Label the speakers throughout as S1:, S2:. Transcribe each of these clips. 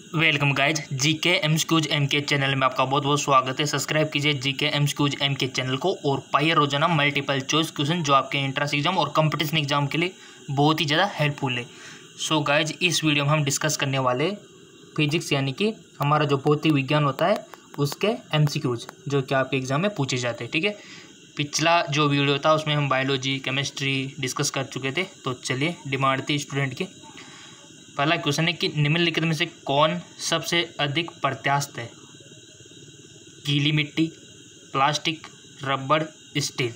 S1: Welcome guys GK MCQs MK channel में आपका बहुत बहुत स्वागत है। सब्सक्राइब कीजिए जीके एमसीक्यूज एमके चैनल को और पाइए रोजाना मल्टीपल चॉइस क्वेश्चन जो आपके एंट्रेंस एग्जाम और कंपटीशन एग्जाम के लिए बहुत ही ज़्यादा हेल्पफुल है। सो गाइज इस वीडियो में हम डिस्कस करने वाले फिजिक्स यानी कि हमारा जो भौतिक विज्ञान होता है उसके एमसीक्यूज जो कि आपके एग्जाम में पूछे जाते हैं। ठीक है, पिछला जो वीडियो था उसमें हम बायोलॉजी केमिस्ट्री डिस्कस कर चुके थे। तो चलिए, डिमांड थी स्टूडेंट की। पहला क्वेश्चन है कि निम्नलिखित में से कौन सबसे अधिक प्रत्यास्थ है? गीली मिट्टी, प्लास्टिक, रबड़, स्टील।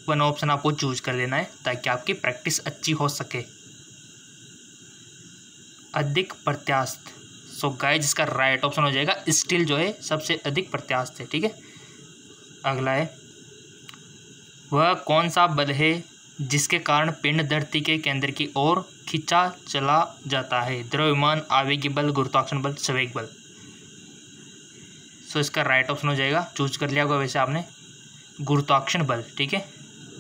S1: वन ऑप्शन आपको चूज कर लेना है ताकि आपकी प्रैक्टिस अच्छी हो सके। अधिक प्रत्यास्थ, सो गाइस इसका राइट ऑप्शन हो जाएगा स्टील जो है सबसे अधिक प्रत्यास्थ है। ठीक है, अगला है वह कौन सा बल है जिसके कारण पिंड धरती के केंद्र की ओर खींचा चला जाता है? द्रव्यमान, आवेगी बल, गुरुत्वाकर्षण बल, संवेग बल। सो इसका राइट ऑप्शन हो जाएगा, चूज कर लिया होगा वैसे आपने, गुरुत्वाकर्षण बल। ठीक है,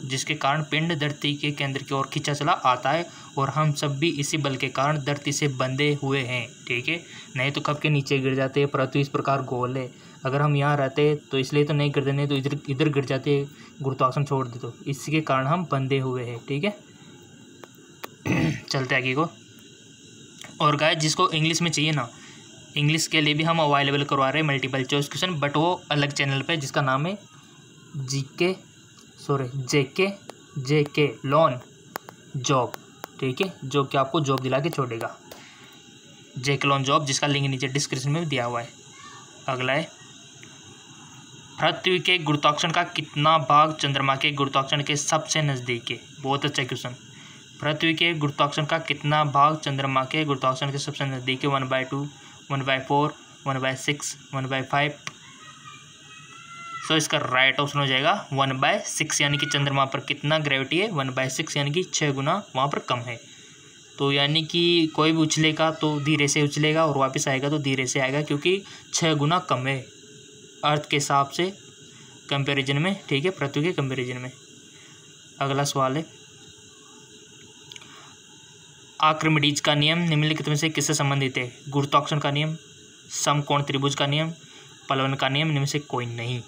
S1: जिसके कारण पिंड धरती के केंद्र की ओर खींचा चला आता है और हम सब भी इसी बल के कारण धरती से बंधे हुए हैं। ठीक है, नहीं तो कब के नीचे गिर जाते हैं। पृथ्वी इस प्रकार गोल है, अगर हम यहाँ रहते तो इसलिए तो नहीं गिरते, नहीं तो इधर गिर जाते, गुरुत्वाकर्षण छोड़ दे तो इसी के कारण हम बंधे हुए हैं। ठीक है, चलते आगे को। और गाइस जिसको इंग्लिश में चाहिए ना, इंग्लिश के लिए भी हम अवेलेबल करवा रहे हैं मल्टीपल चॉइस क्वेश्चन, बट वो अलग चैनल पे जिसका नाम है जेके लॉन जॉब। ठीक है, जो कि आपको जॉब दिला के छोड़ेगा, जेके लॉन जॉब, जिसका लिंक नीचे डिस्क्रिप्शन में दिया हुआ है। अगला है पृथ्वी के गुरुत्वाकर्षण का कितना भाग चंद्रमा के गुरुत्वाकर्षण के सबसे नज़दीक है? बहुत अच्छा क्वेश्चन। पृथ्वी के गुरुत्वाकर्षण का कितना भाग चंद्रमा के गुरुत्वाकर्षण के सबसे नज़दीक है? 1/2, 1/4, 1/6, 1/5। सो इसका राइट ऑप्शन हो जाएगा 1/6, यानी कि चंद्रमा पर कितना ग्रेविटी है? 1/6, यानी कि 6 गुना वहाँ पर कम है। तो यानी कि कोई भी उछलेगा तो धीरे से उछलेगा और वापस आएगा तो धीरे से आएगा, क्योंकि 6 गुना कम है अर्थ के हिसाब से कंपैरिजन में। ठीक है, पृथ्वी के कंपैरिजन में। अगला सवाल है आर्किमिडीज का नियम निम्नलिखित में से किससे संबंधित है? गुरुत्वाकर्षण का नियम, समकोण त्रिभुज का नियम, पलवन का नियम, इनमें से कोई नहीं।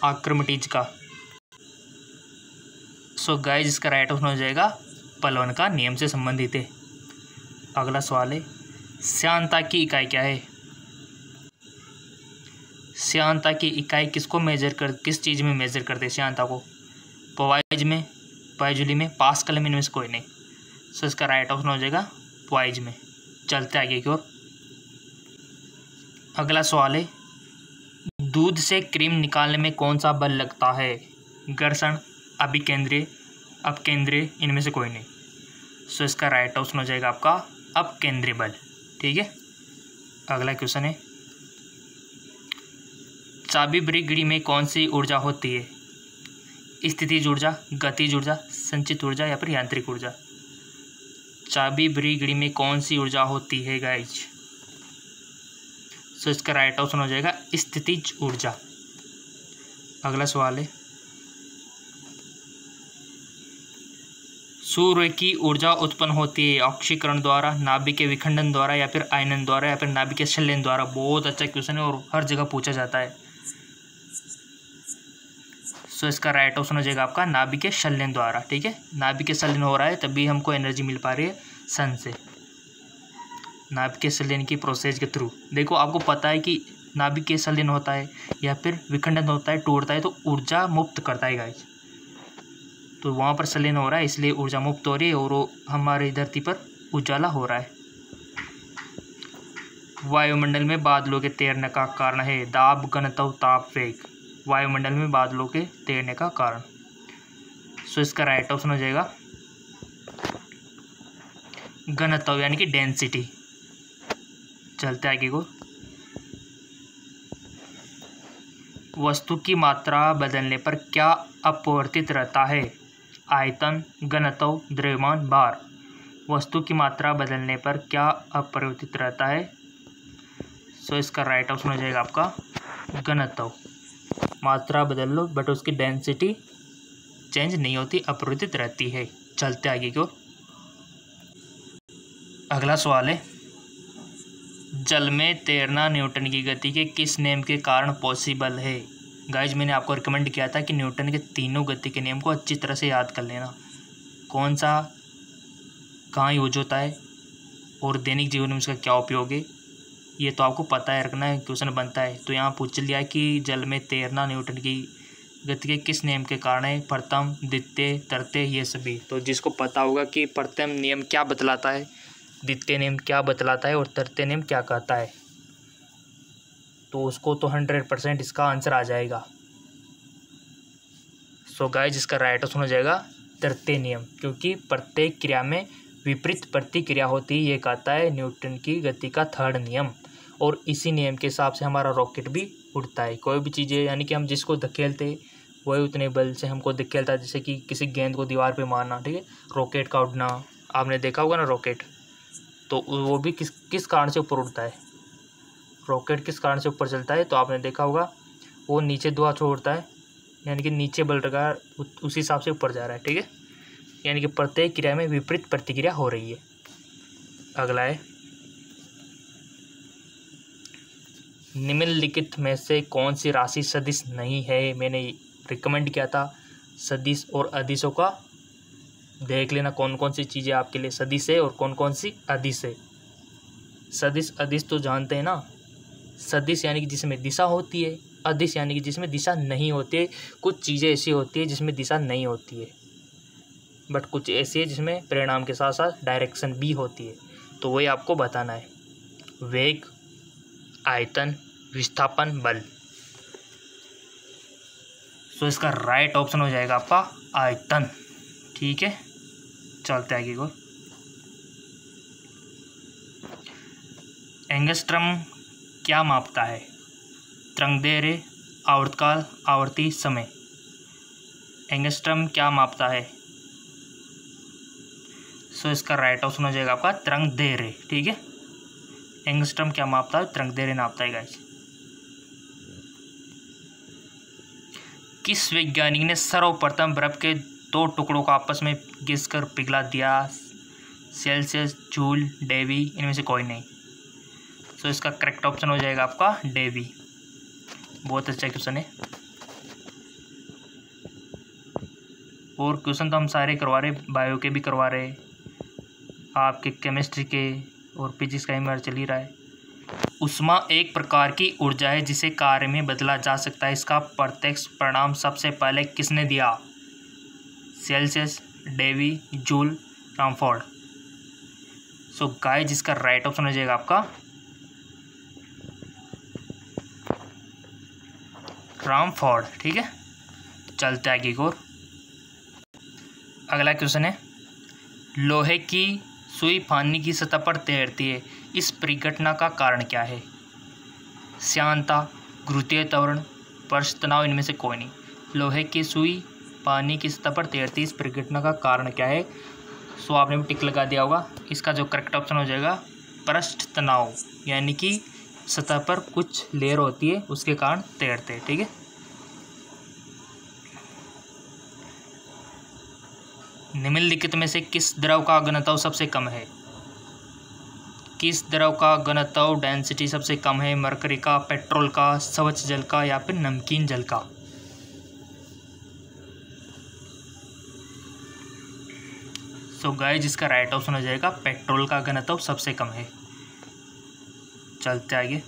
S1: आर्किमिडीज का। सो गाइस इसका राइट ऑप्शन हो जाएगा पलवन का नियम से संबंधित है। अगला सवाल है श्यानता की इकाई क्या है? श्यानता की इकाई किसको किस चीज़ में मेजर करते हैं श्यानता को? पॉइज में, पाइजुली में, पास्कल में, इनमें से कोई नहीं। सो इसका राइट ऑप्शन हो जाएगा पॉइज में। चलते आगे की ओर। अगला सवाल है दूध से क्रीम निकालने में कौन सा बल लगता है? घर्षण, अभिकेंद्रीय, अपकेंद्रीय, इनमें से कोई नहीं। सो इसका राइट ऑप्शन हो जाएगा आपका अपकेंद्रीय बल। ठीक है, अगला क्वेश्चन है चाबी ब्रिगेड में कौन सी ऊर्जा होती है? स्थितिज ऊर्जा, गतिज ऊर्जा, संचित ऊर्जा या फिर यांत्रिक ऊर्जा? चाबी ब्रिगेड में कौन सी ऊर्जा होती है गाइज? सो इसका राइट ऑप्शन हो जाएगा स्थितिज ऊर्जा। अगला सवाल है सूर्य की ऊर्जा उत्पन्न होती है ऑक्सीकरण द्वारा, नाभिक के विखंडन द्वारा या फिर आयनन द्वारा या फिर नाभिक के संलयन द्वारा? बहुत अच्छा क्वेश्चन है और हर जगह पूछा जाता है। सो इसका राइट ऑप्शन हो जाएगा आपका नाभिक के संलयन द्वारा। ठीक है, नाभिक के संलयन हो रहा है तभी हमको एनर्जी मिल पा रही है सन से, नाभिक के संलयन की प्रोसेस के थ्रू। देखो आपको पता है कि नाभिक के संलयन होता है या फिर विखंडन होता है, टूटता है तो ऊर्जा मुक्त करता है गाइस। तो वहाँ पर संलयन हो रहा है इसलिए ऊर्जा मुक्त हो रही है और वो हमारी धरती पर उजाला हो रहा है। वायुमंडल में बादलों के तैरने का कारण है? दाब, घनत्व, ताप, वेग। वायुमंडल में बादलों के तैरने का कारण। सो इसका राइट ऑप्शन हो जाएगा घनत्व, यानी कि डेंसिटी। चलते आगे को। वस्तु की मात्रा बदलने पर क्या अपरिवर्तित रहता है? आयतन, घनत्व, द्रव्यमान, भार। वस्तु की मात्रा बदलने पर क्या अपरिवर्तित रहता है? सो इसका राइट ऑप्शन हो जाएगा आपका घनत्व। मात्रा बदल लो बट उसकी डेंसिटी चेंज नहीं होती, अपरिवर्तित रहती है। चलते आगे की ओर। अगला सवाल है जल में तैरना न्यूटन की गति के किस नियम के कारण पॉसिबल है। गाइज मैंने आपको रिकमेंड किया था कि न्यूटन के तीनों गति के नियम को अच्छी तरह से याद कर लेना, कौन सा कहाँ यूज होता है और दैनिक जीवन में इसका क्या उपयोग है, ये तो आपको पता है, रखना है, क्वेश्चन बनता है। तो यहाँ पूछ लिया कि जल में तैरना न्यूटन की गति के किस नियम के कारण है, प्रथम, द्वितीय, तृतीय, ये सभी। तो जिसको पता होगा कि प्रथम नियम क्या बतलाता है, द्वितीय नियम क्या बतलाता है और तृतीय नियम क्या कहता है, तो उसको तो 100% इसका आंसर आ जाएगा। सो गाइस इसका राइट ऑप्शन हो जाएगा तृतीय नियम, क्योंकि प्रत्येक क्रिया में विपरीत प्रतिक्रिया होती है, ये कहता है न्यूटन की गति का थर्ड नियम। और इसी नियम के हिसाब से हमारा रॉकेट भी उड़ता है। कोई भी चीज़ें यानी कि हम जिसको धकेलते वही उतने बल से हमको धकेलता है, जैसे कि किसी गेंद को दीवार पे मारना, ठीक है। रॉकेट का उड़ना आपने देखा होगा ना, रॉकेट तो वो भी किस कारण से ऊपर उड़ता है, रॉकेट किस कारण से ऊपर चलता है, तो आपने देखा होगा वो नीचे धुआं छोड़ता है, यानी कि नीचे बल लगा उसी हिसाब से ऊपर जा रहा है, ठीक है। यानी कि प्रत्येक क्रिया में विपरीत प्रतिक्रिया हो रही है। अगला है, निम्नलिखित में से कौन सी राशि सदिश नहीं है। मैंने रिकमेंड किया था सदिश और अदिशों का, देख लेना कौन कौन सी चीज़ें आपके लिए सदिश है और कौन कौन सी अदिश है। सदिश अदिश तो जानते हैं ना, सदिश यानी कि जिसमें दिशा होती है, अदिश यानी कि जिसमें दिशा नहीं होती है। कुछ चीज़ें ऐसी होती है जिसमें दिशा नहीं होती है, बट कुछ ऐसी है जिसमें परिणाम के साथ साथ डायरेक्शन भी होती है, तो वही आपको बताना है। वेग, आयतन, विस्थापन, बल। तो इसका राइट ऑप्शन हो जाएगा आपका आयतन, ठीक है। चलते आगे को, एंगस्ट्रम क्या मापता है। तरंगदैर्घ्य, आवर्तकाल, आवर्ती, समय। एंगस्ट्रम क्या मापता है, सो इसका राइट ऑप्शन हो जाएगा आपका तरंगदैर्घ्य, ठीक है। एंगस्ट्रम क्या मापता है, तरंगदैर्घ्य नापता है गाइस। किस वैज्ञानिक ने सर्वप्रथम बर्फ के 2 टुकड़ों को आपस में घिसकर पिघला दिया। सेल्सियस, जूल, डेवी, इनमें से कोई नहीं। सो इसका करेक्ट ऑप्शन हो जाएगा आपका डेवी। बहुत अच्छा क्वेश्चन है, और क्वेश्चन तो हम सारे करवा रहे, बायो के भी करवा रहे, आपके केमिस्ट्री के और फिजिक्स का ही चल ही रहा है। उष्मा एक प्रकार की ऊर्जा है जिसे कार्य में बदला जा सकता है। इसका प्रत्यक्ष परिणाम सबसे पहले किसने दिया। Celsius, Davy, Joule, Rumford. So guys जिसका राइट ऑप्शन हो जाएगा आपका रामफोर्ड, ठीक है। चलते आगे की ओर। अगला क्वेश्चन है, लोहे की सुई पानी की सतह पर तैरती है, इस परिघटना का कारण क्या है। श्यानता, गुरुत्वीय त्वरण, पृष्ठ तनाव, इनमें से कोई नहीं। लोहे की सुई पानी की सतह पर तैरती है, इस परिघटना का कारण क्या है। सो आपने भी टिक लगा दिया होगा। इसका जो करेक्ट ऑप्शन हो जाएगा पृष्ठ तनाव, यानी कि सतह पर कुछ लेयर होती है उसके कारण तैरते हैं, ठीक है। निम्नलिखित में से किस द्रव का घनत्व सबसे कम है। किस द्रव का घनत्व डेंसिटी सबसे कम है। मरकरी का, पेट्रोल का, स्वच्छ जल का, या फिर नमकीन जल का। सो गाइस जिसका राइट ऑप्शन हो जाएगा पेट्रोल का घनत्व सबसे कम है। चलते आगे।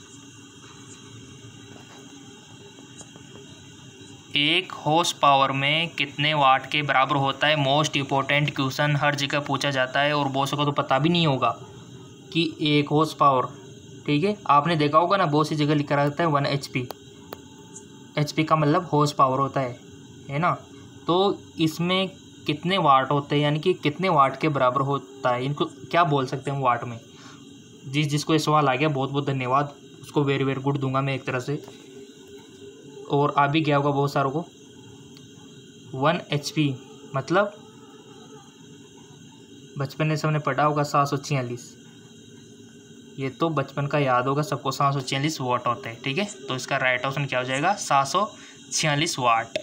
S1: एक हॉर्स पावर में कितने वाट के बराबर होता है। मोस्ट इम्पोर्टेंट क्वेश्चन, हर जगह पूछा जाता है और बहुत को तो पता भी नहीं होगा कि एक हॉर्स पावर, ठीक है। आपने देखा होगा ना, बहुत सी जगह लिखा रहता है 1 HP। HP का मतलब हॉर्स पावर होता है ना। तो इसमें कितने वाट होते हैं, यानी कि कितने वाट के बराबर होता है, इनको क्या बोल सकते हैं वाट में। जिसको ये सवाल आ गया बहुत बहुत धन्यवाद, उसको वेरी वेरी गुड दूंगा मैं एक तरह से, और आ भी गया होगा बहुत सारों को। 1 HP मतलब बचपन में सबने पढ़ा होगा 746, ये तो बचपन का याद होगा सबको, 746 वाट होते हैं, ठीक है। तो इसका राइट ऑप्शन क्या हो जाएगा 746 वाट।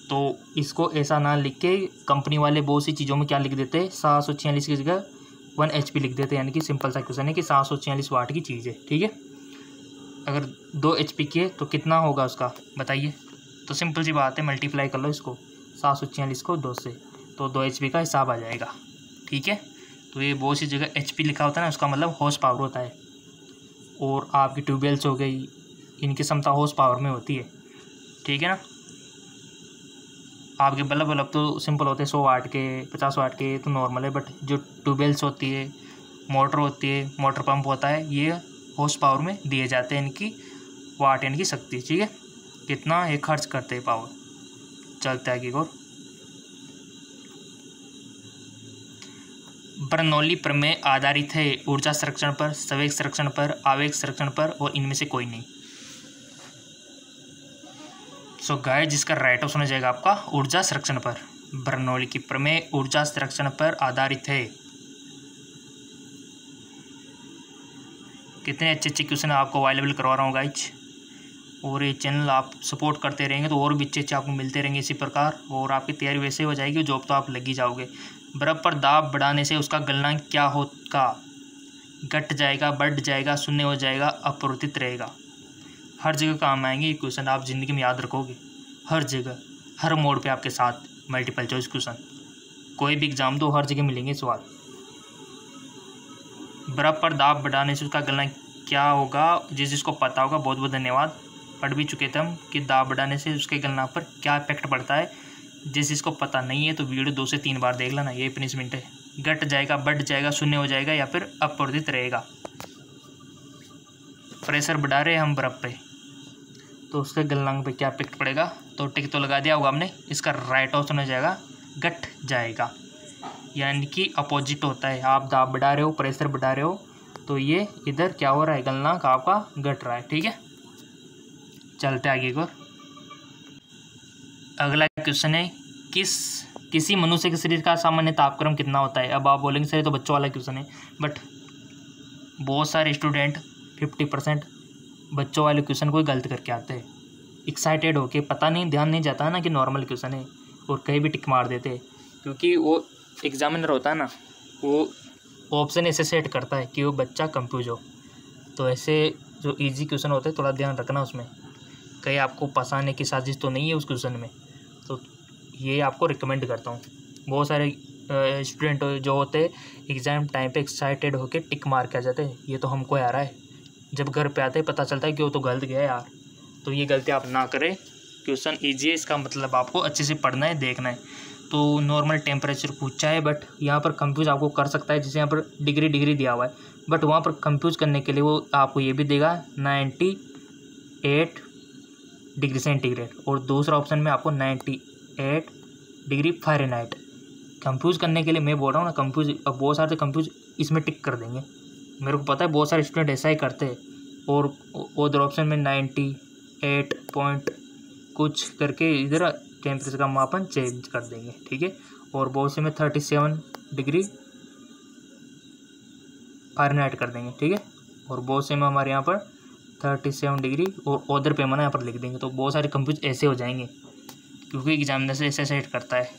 S1: तो इसको ऐसा ना लिख के कंपनी वाले बहुत सी चीज़ों में क्या लिख देते हैं 746 की जगह 1 HP लिख देते हैं, यानी कि सिंपल सा क्वेश्चन है कि 746 वाट की चीज़ है, ठीक है। अगर 2 HP की है तो कितना होगा उसका बताइए। तो सिंपल सी बात है, मल्टीप्लाई कर लो इसको 746 को 2 से, तो 2 HP का हिसाब आ जाएगा, ठीक है। तो ये बहुत सी जगह HP लिखा होता है ना, उसका मतलब हॉर्स पावर होता है। और आपकी ट्यूबवेल्स हो गई, इनकी क्षमता हॉर्स पावर में होती है, ठीक है ना। आपके बल्ब तो सिंपल होते हैं 100 वाट के, 50 वाट के, तो नॉर्मल है। बट जो ट्यूबवेल्स होती है, मोटर होती है, मोटर पंप होता है, ये हॉर्स पावर में दिए जाते हैं इनकी वाट, यानी कि शक्ति, ठीक है। कितना ये खर्च करते हैं पावर। चलता है कि और बर्नौली प्रमेय आधारित है ऊर्जा संरक्षण पर, संवेग संरक्षण पर, आवेग संरक्षण पर, और इनमें से कोई नहीं। सो गाइस, जिसका राइट ऑप्शन हो जाएगा आपका ऊर्जा संरक्षण पर। बर्नौली की प्रमेय ऊर्जा संरक्षण पर आधारित है। कितने अच्छे अच्छे क्वेश्चन आपको अवेलेबल करवा रहा हूँ गाइस, और ये चैनल आप सपोर्ट करते रहेंगे तो और भी अच्छे आपको मिलते रहेंगे इसी प्रकार, और आपकी तैयारी वैसे हो जाएगी, जॉब तो आप लग ही जाओगे। बर्फ पर दाब बढ़ाने से उसका गलनांक क्या होगा? घट जाएगा, बढ़ जाएगा, शून्य हो जाएगा, अपरिवर्तित रहेगा। हर जगह काम आएंगे ये क्वेश्चन, आप ज़िंदगी में याद रखोगे, हर जगह, हर मोड़ पे आपके साथ मल्टीपल चॉइस क्वेश्चन। कोई भी एग्जाम दो, हर जगह मिलेंगे सवाल। बर्फ पर दाब बढ़ाने से उसका गलनांक क्या होगा? जिसको पता होगा बहुत बहुत धन्यवाद। पढ़ भी चुके थे हम कि दाब बढ़ाने से उसके गलनांक पर क्या इफेक्ट पड़ता है। जिसको पता नहीं है तो वीडियो 2 से 3 बार देख लेना, ये पनिशमेंट है। घट जाएगा, बढ़ जाएगा, शून्य हो जाएगा, या फिर अपरिवर्तित रहेगा। प्रेशर बढ़ा रहे हैं हम बर्फ पे, तो उसके गलनांक पे क्या इफेक्ट पड़ेगा? तो टिक तो लगा दिया होगा हमने। इसका राइट ऑप्शन हो जाएगा घट जाएगा, यानी कि अपोजिट होता है। आप दाब बढ़ा रहे हो, प्रेशर बढ़ा रहे हो, तो ये इधर क्या हो रहा है, गलनांक आपका घट रहा है, ठीक है। चलते आगे को। अगला क्वेश्चन है, किसी मनुष्य के शरीर का सामान्य तापक्रम कितना होता है? अब आप बोलेंगे सर ये तो बच्चों वाला क्वेश्चन है, बट बहुत सारे स्टूडेंट 50% बच्चों वाले क्वेश्चन को ही गलत करके आते हैं। एक्साइटेड होके, पता नहीं, ध्यान नहीं जाता है ना कि नॉर्मल क्वेश्चन है, और कहीं भी टिक मार देते हैं। क्योंकि वो एग्जामिनर होता है ना, वो ऑप्शन ऐसे सेट करता है कि वो बच्चा कंफ्यूज हो। तो ऐसे जो इजी क्वेश्चन होते हैं थोड़ा ध्यान रखना उसमें, कहीं आपको फंसाने की साजिश तो नहीं है उस क्वेश्चन में। तो ये आपको रिकमेंड करता हूँ। बहुत सारे स्टूडेंट जो होते हैं एग्ज़ाम टाइम पे एक्साइटेड होकर टिक मार के आ जाते हैं, ये तो हमको आ रहा है। जब घर पे आते हैं पता चलता है कि वो तो गलत गया यार। तो ये गलती आप ना करें। क्वेश्चन ईजी है, इसका मतलब आपको अच्छे से पढ़ना है, देखना है। तो नॉर्मल टेम्परेचर पूछा है, बट यहाँ पर कंफ्यूज आपको कर सकता है। जैसे यहाँ पर डिग्री दिया हुआ है, बट वहाँ पर कंफ्यूज करने के लिए वो आपको ये भी देगा 98 डिग्री सेंटीग्रेड, और दूसरा ऑप्शन में आपको 98 डिग्री फ़ारेनहाइट। कंफ्यूज करने के लिए मैं बोल रहा हूँ ना, कंफ्यूज। अब बहुत सारे कंफ्यूज इसमें टिक कर देंगे, मेरे को पता है बहुत सारे स्टूडेंट ऐसा ही करते हैं। और उधर ऑप्शन में 98 पॉइंट कुछ करके इधर टेम्परेचर का मापन चेंज कर देंगे, ठीक है। और बहुत से में 37 डिग्री फ़ारेनहाइट कर देंगे, ठीक है। और बहुत से में हमारे यहाँ पर 37 डिग्री और उधर पैमाना यहाँ पर लिख देंगे। तो बहुत सारे कंफ्यूज ऐसे हो जाएंगे, क्योंकि एग्जामिनर से ऐसे सेट करता है।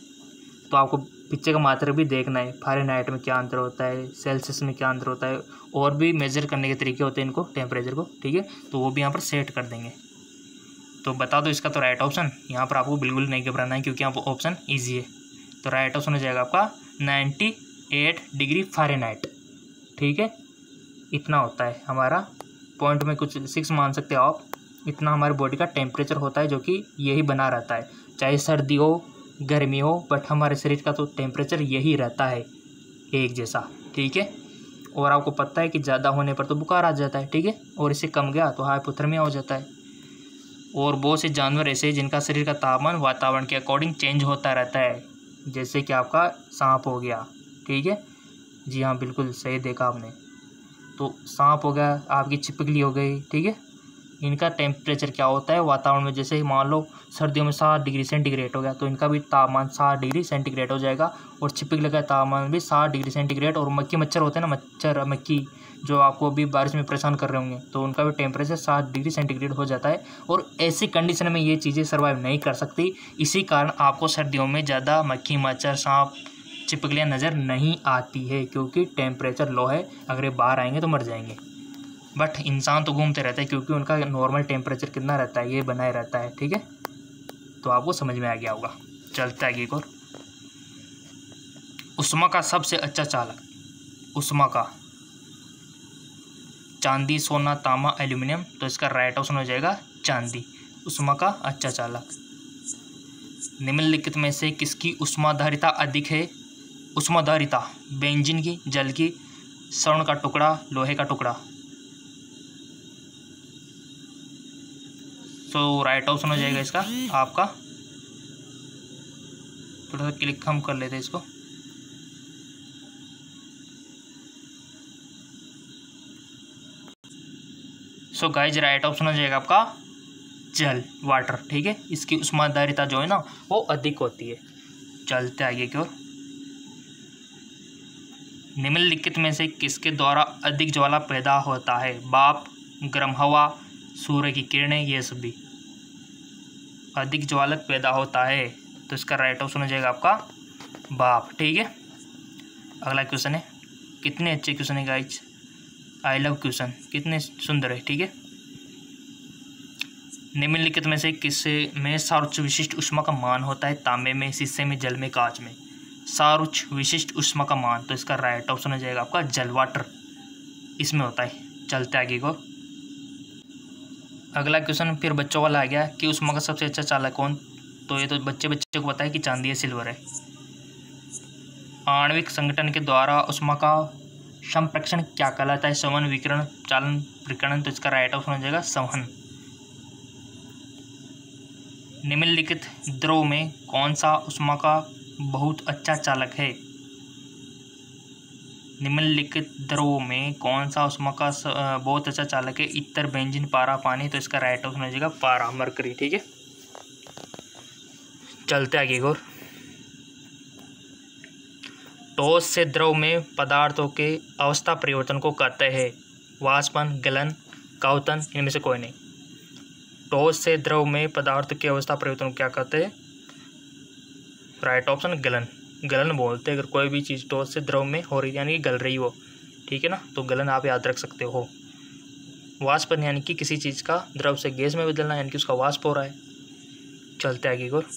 S1: तो आपको पीछे का मात्रा भी देखना है, फ़ारेनहाइट में क्या अंतर होता है, सेल्सियस में क्या अंतर होता है, और भी मेजर करने के तरीके होते हैं इनको, टेम्परेचर को, ठीक है। तो वो भी यहाँ पर सेट कर देंगे। तो बता दो इसका तो राइट ऑप्शन। यहाँ पर आपको बिल्कुल नहीं घबराना है, क्योंकि यहाँ पर ऑप्शन ईजी है। तो राइट ऑप्शन हो जाएगा आपका 98 डिग्री फ़ारेनहाइट, ठीक है। इतना होता है हमारा, पॉइंट में कुछ 6 मान सकते हो आप। इतना हमारे बॉडी का टेम्परेचर होता है, जो कि यही बना रहता है, चाहे सर्दी हो गर्मी हो, बट हमारे शरीर का तो टेम्परेचर यही रहता है, एक जैसा, ठीक है। और आपको पता है कि ज़्यादा होने पर तो बुखार आ जाता है, ठीक है, और इससे कम गया तो हाइपोथर्मिया हो जाता है। और बहुत से जानवर ऐसे हैं जिनका शरीर का तापमान वातावरण के अकॉर्डिंग चेंज होता रहता है, जैसे कि आपका सांप हो गया, ठीक है। जी हाँ, बिल्कुल सही देखा आपने। तो सांप हो गया, आपकी छिपकली हो गई, ठीक है। इनका टेम्परेचर क्या होता है वातावरण में, जैसे मान लो सर्दियों में 7 डिग्री सेंटीग्रेड हो गया, तो इनका भी तापमान 7 डिग्री सेंटीग्रेड हो जाएगा। और छिपकली का तापमान भी 7 डिग्री सेंटीग्रेड। और मक्खी मच्छर होते हैं ना, मच्छर मक्खी जो आपको अभी बारिश में परेशान कर रहे होंगे, तो उनका भी टेम्परेचर 7 डिग्री सेंटीग्रेड हो जाता है। और ऐसी कंडीशन में ये चीज़ें सर्वाइव नहीं कर सकती। इसी कारण आपको सर्दियों में ज़्यादा मक्खी मच्छर सांप छिपकलियाँ नज़र नहीं आती है क्योंकि टेम्परेचर लो है, अगर ये बाहर आएंगे तो मर जाएंगे। बट इंसान तो घूमते रहते हैं क्योंकि उनका नॉर्मल टेम्परेचर कितना रहता है, ये बनाए रहता है। ठीक है, तो आपको समझ में आ गया होगा। चलता है एक और। उष्मा का सबसे अच्छा चालक, उष्मा का चांदी, सोना, तांबा, एल्यूमिनियम, तो इसका राइट ऑप्शन हो जाएगा चांदी, उष्मा का अच्छा चालक। निम्नलिखित में से किसकी उष्माधारिता अधिक है? उष्माधारिता बेंजीन की, जल की, स्वर्ण का टुकड़ा, लोहे का टुकड़ा। सो राइट ऑप्शन हो जाएगा इसका आपका, थोड़ा सा क्लिक हम कर लेते हैं इसको। सो गाइज राइट ऑप्शन हो जाएगा आपका जल, वाटर। ठीक है, इसकी उष्माधारिता जो है ना वो अधिक होती है। चलते आगे की ओर। निम्नलिखित में से किसके द्वारा अधिक ज्वाला पैदा होता है? भाप, गर्म हवा, सूर्य की किरणें, ये सभी। अधिक ज्वालक पैदा होता है तो इसका राइट ऑप्शन हो जाएगा आपका भाप। ठीक है, अगला क्वेश्चन है, कितने अच्छे क्वेश्चन है गाइज, आई लव क्वेश्चन, कितने सुंदर है। ठीक है, निम्नलिखित में से किससे में सर्वोच्च विशिष्ट ऊष्मा का मान होता है? तांबे में, शीशे में, जल में, कांच में। सर्वोच्च विशिष्ट ऊष्मा का मान, तो इसका राइट ऑप्शन हो जाएगा आपका जल, वाटर, इसमें होता है। चलते आगे को। अगला क्वेश्चन फिर बच्चों वाला आ गया कि ऊष्मा का सबसे अच्छा चालक कौन? तो ये तो बच्चे को पता है कि चांदी है, सिल्वर है। आणविक संगठन के द्वारा ऊष्मा का संप्रेक्षण क्या कहलाता है? संवहन, विकिरण, चालन, विकिरण, तो इसका राइट ऑप्शन हो जाएगा संवहन। निम्नलिखित द्रव में कौन सा ऊष्मा का बहुत अच्छा चालक है? निम्नलिखित द्रव में कौन सा ऊष्मा का बहुत अच्छा चालक है? इत्र, बेंजीन, पारा, पानी, तो इसका राइट ऑप्शन हो जाएगा पारा, मरकरी। ठीक है, चलते आगे और। ठोस से द्रव में पदार्थों के अवस्था परिवर्तन को कहते हैं? वाष्पन, गलन, क्वथन, इनमें से कोई नहीं। ठोस से द्रव में पदार्थ की अवस्था परिवर्तन को क्या कहते हैं? राइट ऑप्शन गलन, गलन बोलते हैं अगर कोई भी चीज़ ठोस से द्रव में हो रही यानी गल रही हो। ठीक है ना, तो गलन आप याद रख सकते हो। वाष्पन यानी कि किसी चीज़ का द्रव से गैस में बदलना, यानी कि उसका वाष्प हो रहा है। चलते आगे और।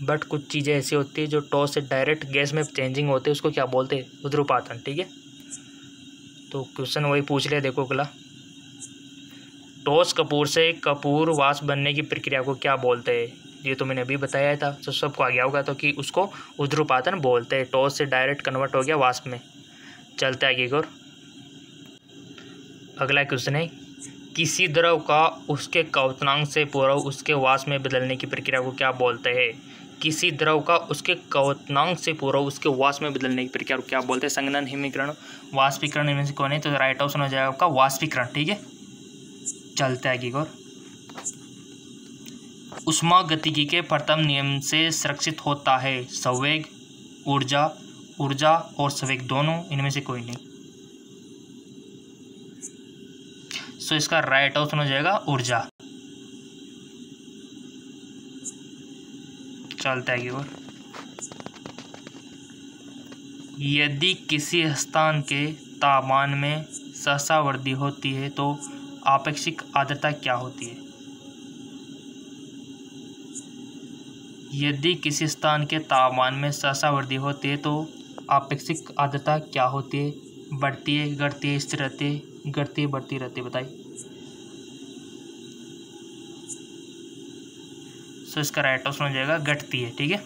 S1: बट कुछ चीज़ें ऐसी होती है जो ठोस से डायरेक्ट गैस में चेंजिंग होते हैं, उसको क्या बोलते हैं? ऊर्ध्वपातन। ठीक है, तो क्वेश्चन वही पूछ लिया, देखो अगला। ठोस कपूर से कपूर वाष्प बनने की प्रक्रिया को क्या बोलते हैं? ये तो मैंने अभी बताया था, तो सबको आ गया होगा, तो कि उसको ऊर्ध्वपातन बोलते हैं। ठोस से डायरेक्ट कन्वर्ट हो गया वाष्प में। चलते आगे और। अगला क्वेश्चन है, किसी द्रव का उसके क्वथनांक से पूर्व उसके वाष्प में बदलने की प्रक्रिया को क्या बोलते हैं? किसी द्रव का उसके क्वथनांक से पूर्व उसके वाष्प में बदलने की प्रक्रिया को क्या बोलते हैं? संघनन, हिमीकरण, वाष्पीकरण, इनमें से कौन है? तो राइट ऑप्शन हो जाएगा आपका वाष्पीकरण। ठीक है, चलते आगे और। ऊष्मा गतिकी के प्रथम नियम से संरक्षित होता है? संवेग, ऊर्जा और संवेग दोनों, इनमें से कोई नहीं। सो इसका राइट ऑप्शन हो जाएगा ऊर्जा। चलता है और। यदि किसी स्थान के तापमान में सहसा वृद्धि होती है तो आपेक्षिक आर्द्रता क्या होती है? यदि किसी स्थान के तापमान में सहसा वृद्धि होती है तो आपेक्षिक आर्द्रता क्या होती है? बढ़ती है, घटती है, स्थिर रहती है, घटती है, बढ़ती रहती है, बताइए। सो इसका राइट ऑप्शन हो जाएगा घटती है। ठीक है,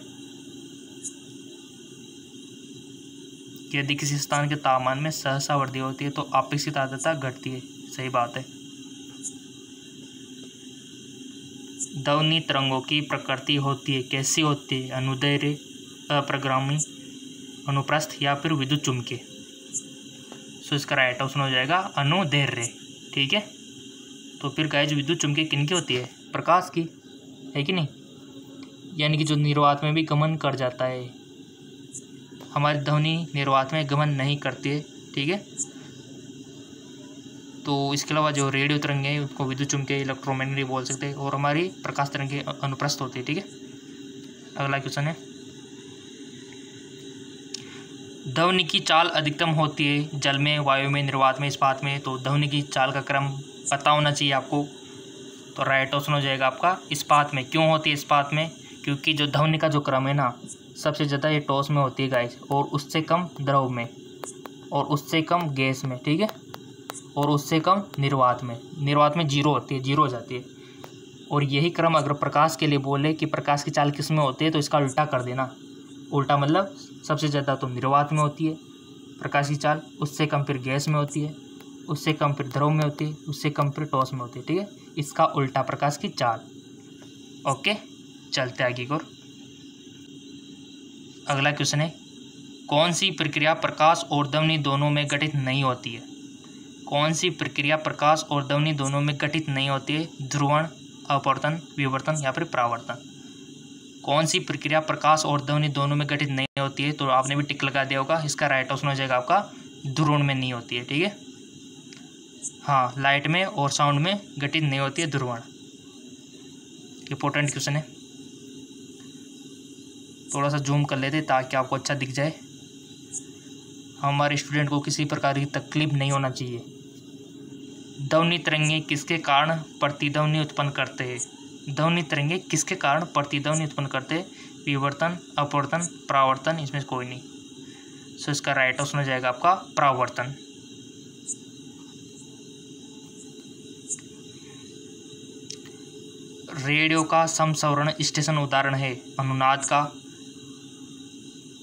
S1: यदि किसी स्थान के तापमान में सहसा वृद्धि होती है तो आपेक्षिक आर्द्रता घटती है, सही बात है। ध्वनि तरंगों की प्रकृति होती है, कैसी होती है? अनुदैर्घ्य, अप्रगामी, अनुप्रस्थ या फिर विद्युत चुम्बकीय। सो इसका राइट ऑप्शन हो जाएगा अनुदैर्घ्य। ठीक है, तो फिर गाइस विद्युत चुम्बकीय किनकी होती है? प्रकाश की, है कि नहीं? यानी कि जो निर्वात में भी गमन कर जाता है। हमारी ध्वनि निर्वात में गमन नहीं करती है। ठीक है, तो इसके अलावा जो रेडियो तरंगे हैं उसको विद्युत चुम्बकीय, इलेक्ट्रोमैग्नेटिक बोल सकते हैं, और हमारी प्रकाश तरंगे अनुप्रस्थ होती है। ठीक है, अगला क्वेश्चन है, ध्वनि की चाल अधिकतम होती है जल में, वायु में, निर्वात में, इस्पात में। तो ध्वनि की चाल का क्रम पता होना चाहिए आपको। तो राइट ऑप्शन हो जाएगा आपका इस्पात में। क्यों होती है इस्पात में? क्योंकि जो ध्वनि का जो क्रम है ना, सबसे ज़्यादा ये ठोस में होती है गाइस, और उससे कम द्रव में, और उससे कम गैस में, ठीक है, और उससे कम निर्वात में। निर्वात में जीरो होती है, जीरो हो जाती है। और यही क्रम अगर प्रकाश के लिए बोले कि प्रकाश की चाल किस में होती है, तो इसका उल्टा कर देना। उल्टा मतलब सबसे ज़्यादा तो निर्वात में होती है प्रकाश की चाल, उससे कम फिर गैस में होती है, उससे कम फिर द्रव में होती है, उससे कम फिर ठोस में होती है, ठीक है। इसका उल्टा प्रकाश की चाल। ओके, चलते आगे की ओर। अगला क्वेश्चन है, कौन सी प्रक्रिया प्रकाश और ध्वनि दोनों में घटित नहीं होती है? कौन सी प्रक्रिया प्रकाश और ध्वनि दोनों में घटित नहीं होती है? ध्रुवण, अपवर्तन, विवर्तन या फिर परावर्तन। कौन सी प्रक्रिया प्रकाश और ध्वनि दोनों में घटित नहीं होती है? तो आपने भी टिक लगा दिया होगा। इसका राइट ऑप्शन हो जाएगा आपका ध्रुवण में नहीं होती है, ठीक है। हाँ, लाइट में और साउंड में घटित नहीं होती है ध्रुवण। इंपॉर्टेंट क्वेश्चन है, थोड़ा सा जूम कर लेते ताकि आपको अच्छा दिख जाए। हमारे स्टूडेंट को किसी प्रकार की तकलीफ नहीं होना चाहिए। ध्वनि तरंगे किसके कारण प्रतिध्वनि उत्पन्न करते हैं? ध्वनि तरंगे किसके कारण प्रतिध्वनि उत्पन्न करते हैं? विवर्तन, अपवर्तन, परावर्तन, इसमें कोई नहीं। सो इसका राइट ऑप्शन हो जाएगा आपका परावर्तन। रेडियो का समसवर्ण स्टेशन उदाहरण है अनुनाद का,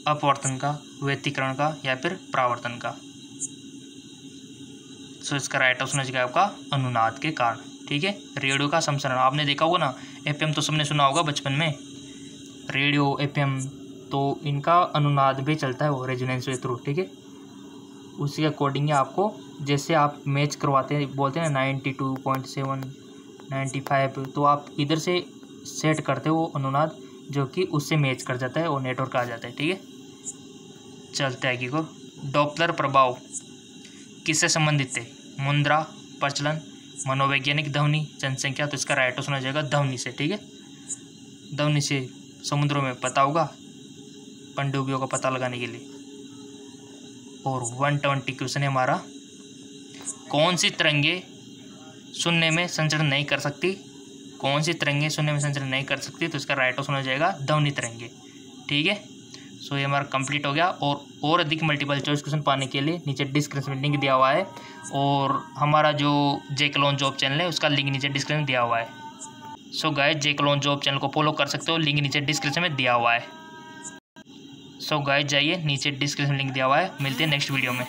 S1: अपवर्तन का, व्यतिकरण का या फिर परावर्तन का। सो इसका राइट ऑप्शन हो जाएगा आपका अनुनाद के कारण, ठीक है। रेडियो का समसरण आपने देखा होगा ना, एफएम तो सबने सुना होगा बचपन में, रेडियो, एफएम, तो इनका अनुनाद भी चलता है वो रेजोनेंस के थ्रू, ठीक है। उसी के अकॉर्डिंग आपको, जैसे आप मैच करवाते हैं, बोलते हैं 92.7, 95, तो आप इधर से सेट करते हो वो अनुनाद, जो कि उससे मैच कर जाता है और नेटवर्क आ जाता है, ठीक है। चलते आगे को। डॉपलर प्रभाव किससे संबंधित है? मुद्रा, प्रचलन, मनोवैज्ञानिक, ध्वनि, जनसंख्या। तो इसका राइट ऑप्शन हो जाएगा ध्वनि से, ठीक है। ध्वनि से समुद्रों में पता होगा पनडुब्बियों का पता लगाने के लिए। और 120 क्वेश्चन है हमारा, कौन सी तरंगे शून्य में संचरण नहीं कर सकती? कौन सी तरंगे शून्य में संचरण नहीं कर सकती? तो इसका राइट ऑप्शन हो जाएगा ध्वनि तरंगे, ठीक है। सो ये हमारा कंप्लीट हो गया। और अधिक मल्टीपल चॉइस क्वेश्चन पाने के लिए नीचे डिस्क्रिप्शन में लिंक दिया हुआ है, और हमारा जो जेके जॉब चैनल है उसका लिंक नीचे डिस्क्रिप्शन में दिया हुआ है। सो गाइस, जेके जॉब चैनल को फॉलो कर सकते हो, लिंक नीचे डिस्क्रिप्शन में दिया हुआ है। सो गाइस, जाइए, नीचे डिस्क्रिप्शन में लिंक दिया हुआ है। मिलते हैं नेक्स्ट वीडियो में।